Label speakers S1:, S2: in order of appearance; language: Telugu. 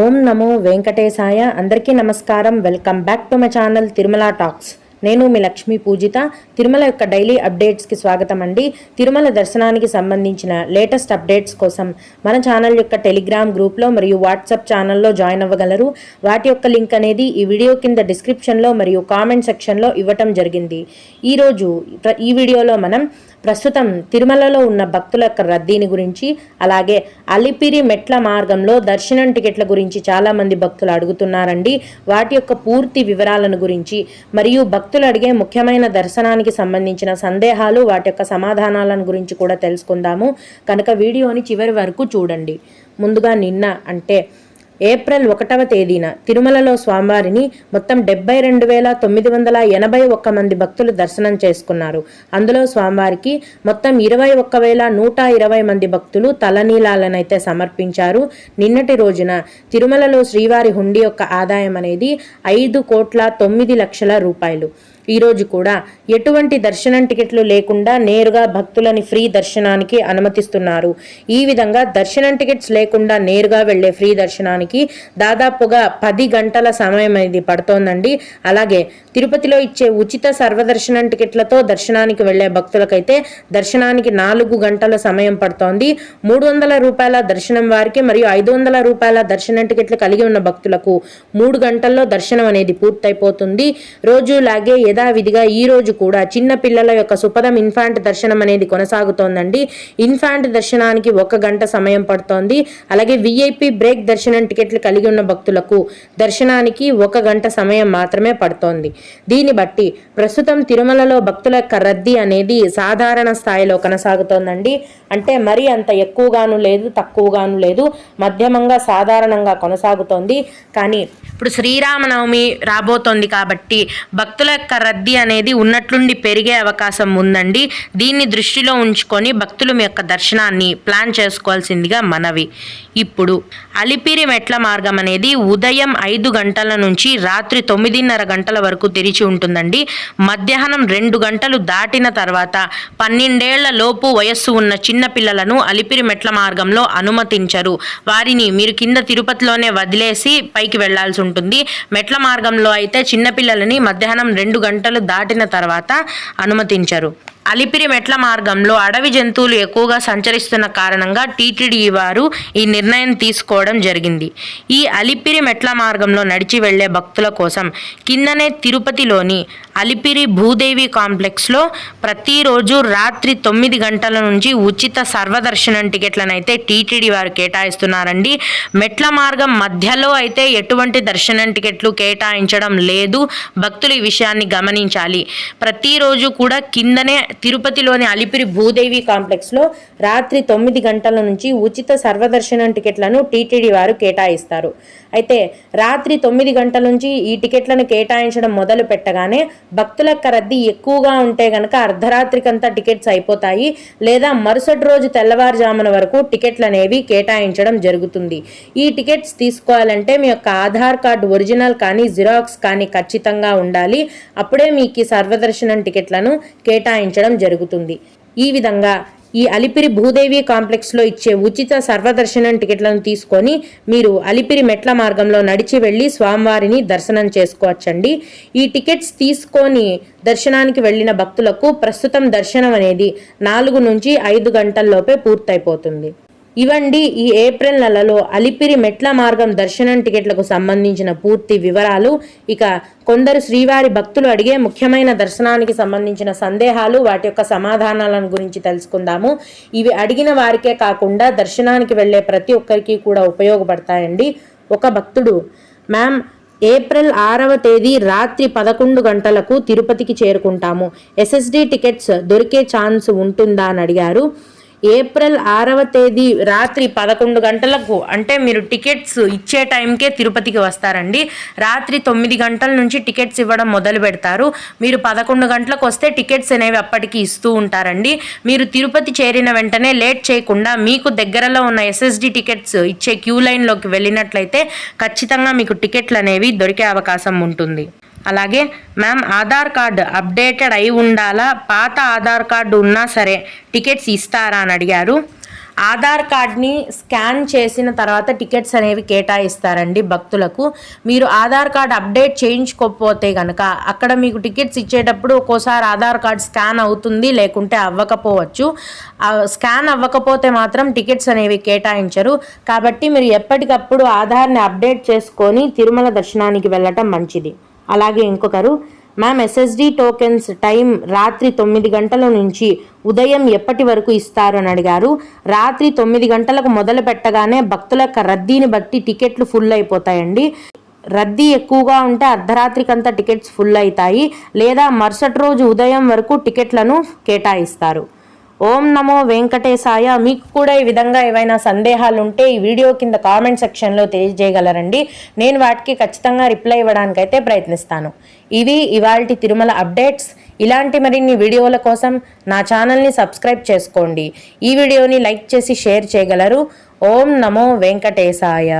S1: ఓం నమో వెంకటేశాయ. అందరికీ నమస్కారం. Welcome back to my channel Tirumala talks. నేను మీ లక్ష్మీ పూజిత. తిరుమల యొక్క డైలీ అప్డేట్స్కి స్వాగతం అండి. తిరుమల దర్శనానికి సంబంధించిన లేటెస్ట్ అప్డేట్స్ కోసం మన ఛానల్ యొక్క టెలిగ్రామ్ గ్రూప్లో మరియు వాట్సాప్ ఛానల్లో జాయిన్ అవ్వగలరు. వాటి యొక్క లింక్ అనేది ఈ వీడియో కింద డిస్క్రిప్షన్లో మరియు కామెంట్ సెక్షన్లో ఇవ్వటం జరిగింది. ఈరోజు ఈ వీడియోలో మనం ప్రస్తుతం తిరుమలలో ఉన్న భక్తుల యొక్క రద్దీని గురించి, అలాగే అలిపిరి మెట్ల మార్గంలో దర్శనం టికెట్ల గురించి చాలామంది భక్తులు అడుగుతున్నారండి. వాటి యొక్క పూర్తి వివరాలను గురించి మరియు భక్తులు అడిగే ముఖ్యమైన దర్శనానికి సంబంధించిన సందేహాలు, వాటి యొక్క సమాధానాలను గురించి కూడా తెలుసుకుందాము. కనుక వీడియోని చివరి వరకు చూడండి. ముందుగా నిన్న అంటే ఏప్రిల్ 1వ తేదీన తిరుమలలో స్వామివారిని మొత్తం 72,981 మంది భక్తులు దర్శనం చేసుకున్నారు. అందులో స్వామివారికి మొత్తం 21,120 మంది భక్తులు తలనీలాలనైతే సమర్పించారు. నిన్నటి రోజున తిరుమలలో శ్రీవారి హుండీ యొక్క ఆదాయం అనేది 5,09,00,000 రూపాయలు. ఈరోజు కూడా ఎటువంటి దర్శనం టికెట్లు లేకుండా నేరుగా భక్తులని ఫ్రీ దర్శనానికి అనుమతిస్తున్నారు. ఈ విధంగా దర్శనం టికెట్స్ లేకుండా నేరుగా వెళ్లే ఫ్రీ దర్శనానికి దాదాపుగా 10 గంటల సమయం అనేది పడుతోందండి. అలాగే తిరుపతిలో ఇచ్చే ఉచిత సర్వదర్శనం టికెట్లతో దర్శనానికి వెళ్లే భక్తులకైతే దర్శనానికి 4 గంటల సమయం పడుతోంది. 300 రూపాయల దర్శనం వారికి మరియు 500 రూపాయల దర్శనం టికెట్లు కలిగి ఉన్న భక్తులకు 3 గంటల్లో దర్శనం అనేది పూర్తయిపోతుంది. రోజులాగే యథావిధిగా ఈ రోజు కూడా చిన్న పిల్లల యొక్క సుపదం ఇన్ఫాంట్ దర్శనం అనేది కొనసాగుతోందండి. ఇన్ఫాంట్ దర్శనానికి 1 గంట సమయం పడుతోంది. అలాగే విఐపి బ్రేక్ దర్శనం టికెట్లు కలిగి ఉన్న భక్తులకు దర్శనానికి 1 గంట సమయం మాత్రమే పడుతోంది. దీన్ని బట్టి ప్రస్తుతం తిరుమలలో భక్తుల యొక్క రద్దీ అనేది సాధారణ స్థాయిలో కొనసాగుతోందండి. అంటే మరీ అంత ఎక్కువగాను లేదు, తక్కువగాను లేదు, మధ్యమంగా సాధారణంగా కొనసాగుతోంది. కానీ ఇప్పుడు శ్రీరామనవమి రాబోతోంది కాబట్టి భక్తుల యొక్క రద్దీ అనేది ఉన్నట్లుండి పెరిగే అవకాశం ఉందండి. దీన్ని దృష్టిలో ఉంచుకొని భక్తులు మీ యొక్క దర్శనాన్ని ప్లాన్ చేసుకోవాల్సిందిగా మనవి. ఇప్పుడు అలిపిరి మెట్ల మార్గం అనేది ఉదయం 5 గంటల నుంచి రాత్రి 9:30 గంటల వరకు తెరిచి ఉంటుందండి. మధ్యాహ్నం 2 గంటలు దాటిన తర్వాత 12 ఏళ్ల లోపు వయస్సు ఉన్న చిన్న పిల్లలను అలిపిరి మెట్ల మార్గంలో అనుమతించరు. వారిని మీరు కింద తిరుపతిలోనే వదిలేసి పైకి వెళ్లాల్సి ఉంటుంది. మెట్ల మార్గంలో అయితే చిన్నపిల్లలని మధ్యాహ్నం 2 గంటలు దాటిన తర్వాత అనుమతించరు. అలిపిరి మెట్ల మార్గంలో అడవి జంతువులు ఎక్కువగా సంచరిస్తున్న కారణంగా టీటీడీ వారు ఈ నిర్ణయం తీసుకోవడం జరిగింది. ఈ అలిపిరి మెట్ల మార్గంలో నడిచి వెళ్లే భక్తుల కోసం కిందనే తిరుపతిలోని అలిపిరి భూదేవి కాంప్లెక్స్లో ప్రతిరోజు రాత్రి 9 గంటల నుంచి ఉచిత సర్వదర్శనం టికెట్లను అయితే టీటీడీ వారు కేటాయిస్తున్నారండి. మెట్ల మార్గం మధ్యలో అయితే ఎటువంటి దర్శనం టికెట్లు కేటాయించడం లేదు. భక్తులు ఈ విషయాన్ని గమనించాలి. ప్రతిరోజు కూడా కిందనే తిరుపతిలోని అలిపిరి భూదేవి కాంప్లెక్స్లో రాత్రి 9 గంటల నుంచి ఉచిత సర్వదర్శనం టికెట్లను టీటీడీ వారు కేటాయిస్తారు. అయితే రాత్రి 9 గంటల నుంచి ఈ టికెట్లను కేటాయించడం మొదలు పెట్టగానే భక్తుల యొక్క రద్దీ ఎక్కువగా ఉంటే గనక అర్ధరాత్రికంతా టికెట్స్ అయిపోతాయి, లేదా మరుసటి రోజు తెల్లవారుజామున వరకు టికెట్లు అనేవి కేటాయించడం జరుగుతుంది. ఈ టికెట్స్ తీసుకోవాలంటే మీ యొక్క ఆధార్ కార్డు ఒరిజినల్ కానీ జిరాక్స్ కానీ ఖచ్చితంగా ఉండాలి. అప్పుడే మీకు ఈ సర్వదర్శనం టికెట్లను కేటాయించడం జరుగుతుంది. ఈ విధంగా ఈ అలిపిరి భూదేవి కాంప్లెక్స్లో ఇచ్చే ఉచిత సర్వదర్శనం టికెట్లను తీసుకొని మీరు అలిపిరి మెట్ల మార్గంలో నడిచి వెళ్ళి స్వామివారిని దర్శనం చేసుకోవచ్చండి. ఈ టికెట్స్ తీసుకొని దర్శనానికి వెళ్ళిన భక్తులకు ప్రస్తుతం దర్శనం అనేది 4 నుంచి 5 గంటల్లోపే పూర్తయిపోతుంది. ఇవండి ఈ ఏప్రిల్ నెలలో అలిపిరి మెట్ల మార్గం దర్శనం టికెట్లకు సంబంధించిన పూర్తి వివరాలు. ఇక కొందరు శ్రీవారి భక్తులు అడిగే ముఖ్యమైన దర్శనానికి సంబంధించిన సందేహాలు, వాటి యొక్క సమాధానాలను గురించి తెలుసుకుందాము. ఇవి అడిగిన వారికే కాకుండా దర్శనానికి వెళ్ళే ప్రతి ఒక్కరికి కూడా ఉపయోగపడతాయండి. ఒక భక్తుడు, మ్యామ్ ఏప్రిల్ 6వ తేదీ రాత్రి 11 గంటలకు తిరుపతికి చేరుకుంటాము, ఎస్ఎస్డి టికెట్స్ దొరికే ఛాన్స్ ఉంటుందా అని అడిగారు. ఏప్రిల్ 6వ తేదీ రాత్రి 11 గంటలకు అంటే మీరు టికెట్స్ ఇచ్చే టైంకే తిరుపతికి వస్తారండి. రాత్రి 9 గంటల నుంచి టికెట్స్ ఇవ్వడం మొదలు పెడతారు. మీరు 11 గంటలకు వస్తే టికెట్స్ అనేవి అప్పటికి ఇస్తూ ఉంటారండి. మీరు తిరుపతి చేరిన వెంటనే లేట్ చేయకుండా మీకు దగ్గరలో ఉన్న ఎస్ఎస్డి టికెట్స్ ఇచ్చే క్యూ లైన్లోకి వెళ్ళినట్లయితే ఖచ్చితంగా మీకు టికెట్లు అనేవి దొరికే అవకాశం ఉంటుంది. అలాగే మ్యామ్ ఆధార్ కార్డు అప్డేటెడ్ అయి ఉండాలా, పాత ఆధార్ కార్డు ఉన్నా సరే టికెట్స్ ఇస్తారా అని అడిగారు. ఆధార్ కార్డ్ని స్కాన్ చేసిన తర్వాత టికెట్స్ అనేవి కేటాయిస్తారండి భక్తులకు. మీరు ఆధార్ కార్డ్ అప్డేట్ చేయించుకోకపోతే కనుక అక్కడ మీకు టికెట్స్ ఇచ్చేటప్పుడు ఒక్కోసారి ఆధార్ కార్డ్ స్కాన్ అవుతుంది, లేకుంటే అవ్వకపోవచ్చు. స్కాన్ అవ్వకపోతే మాత్రం టికెట్స్ అనేవి కేటాయించరు. కాబట్టి మీరు ఎప్పటికప్పుడు ఆధార్ని అప్డేట్ చేసుకొని తిరుమల దర్శనానికి వెళ్ళటం మంచిది. అలాగే ఇంకొకరు, మ్యామ్ ఎస్ఎస్డి టోకెన్స్ టైం రాత్రి 9 గంటల నుంచి ఉదయం ఎప్పటి వరకు ఇస్తారు అని అడిగారు. రాత్రి 9 గంటలకు మొదలు పెట్టగానే భక్తుల యొక్క రద్దీని బట్టి టికెట్లు ఫుల్ అయిపోతాయండి. రద్దీ ఎక్కువగా ఉంటే అర్ధరాత్రికంతా టికెట్స్ ఫుల్ అవుతాయి, లేదా మరుసటి రోజు ఉదయం వరకు టికెట్లను కేటాయిస్తారు. ఓం నమో వెంకటేశాయ. మీకు కూడా ఈ విధంగా ఏవైనా సందేహాలు ఉంటే ఈ వీడియో కింద కామెంట్ సెక్షన్లో తెలియజేయగలరండి. నేను వాటికి ఖచ్చితంగా రిప్లై ఇవ్వడానికైతే ప్రయత్నిస్తాను. ఇవి ఇవాల్టి తిరుమల అప్డేట్స్. ఇలాంటి మరిన్ని వీడియోల కోసం నా ఛానల్ని సబ్స్క్రైబ్ చేసుకోండి. ఈ వీడియోని లైక్ చేసి షేర్ చేయగలరు. ఓం నమో వెంకటేశాయ.